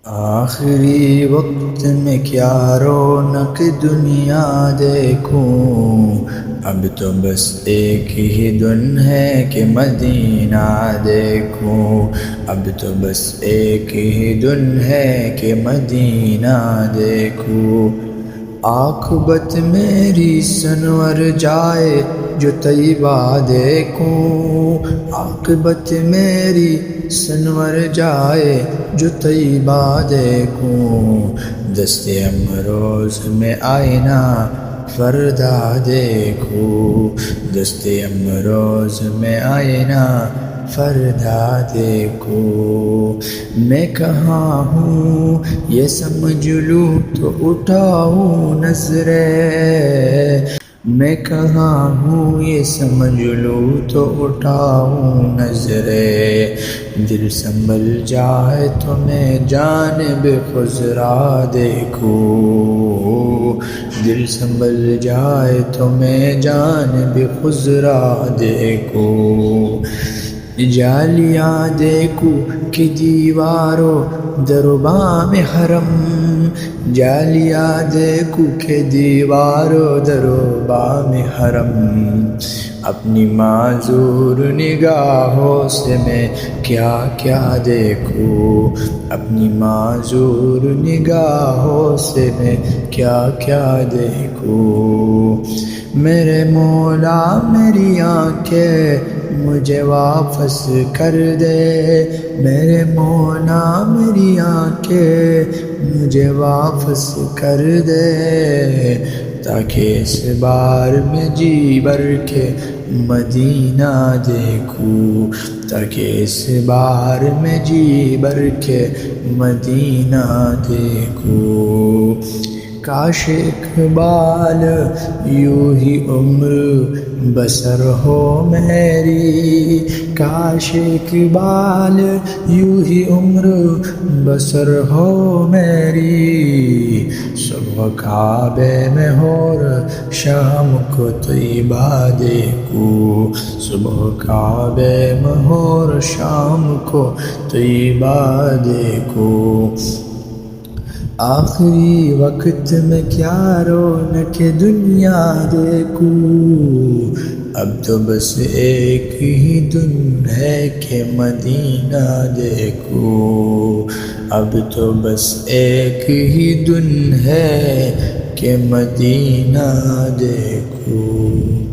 آخری وقت میں کیا رونق دنیا دیکھوں، اب تو بس ایک ہی دن ہے کہ مدینہ دیکھوں، اب تو بس ایک ہی دن ہے کہ مدینہ دیکھوں۔ عاقبت میری سنور جائے جو طیبہ دیکھوں، عاقبت میری سنور جائے جو طیبہ دیکھوں، دست امروز میں آئینہ فردا دیکھوں، دست امروز میں آئینہ فردا دیکھوں۔ میں کہاں ہوں یہ سمجھ لوں تو اٹھاؤں نظریں، میں کہاں ہوں یہ سمجھ لوں تو اٹھاؤں نظریں، دل سنبھل جائے تو میں جانب خضرا دیکھوں، دل سنبھل جائے تو میں جانب خضرا دیکھوں۔ جالیاں دیکھوں کہ دیواروں در و بام حرم، جالیاں دیکھوں کہ دیواروں در و بام حرم، اپنی معذور نگاہوں سے میں کیا کیا دیکھوں، اپنی معذور نگاہوں سے میں کیا کیا دیکھوں۔ میرے مولا میری آنکھیں مجھے واپس کر دے، میرے مولا میری آنکھیں مجھے واپس کر دے، تاکہ اس بار میں جی بھر کے مدینہ دیکھوں، تاکہ اس بار میں جی بھر کے مدینہ دیکھوں۔ کاش اقبال یوں ہی عمر بسر ہو میری، کاش اقبال یوں ہی عمر بسر ہو میری، صبح کعبے میں اور شام کو طیبہ دیکھوں، صبح کعبے میں اور شام کو طیبہ دیکھوں۔ آخری وقت میں کیا رونق دنیا دیکھوں، اب تو بس ایک ہی دن ہے کہ مدینہ دیکھوں، اب تو بس ایک ہی دن ہے کہ مدینہ دیکھوں۔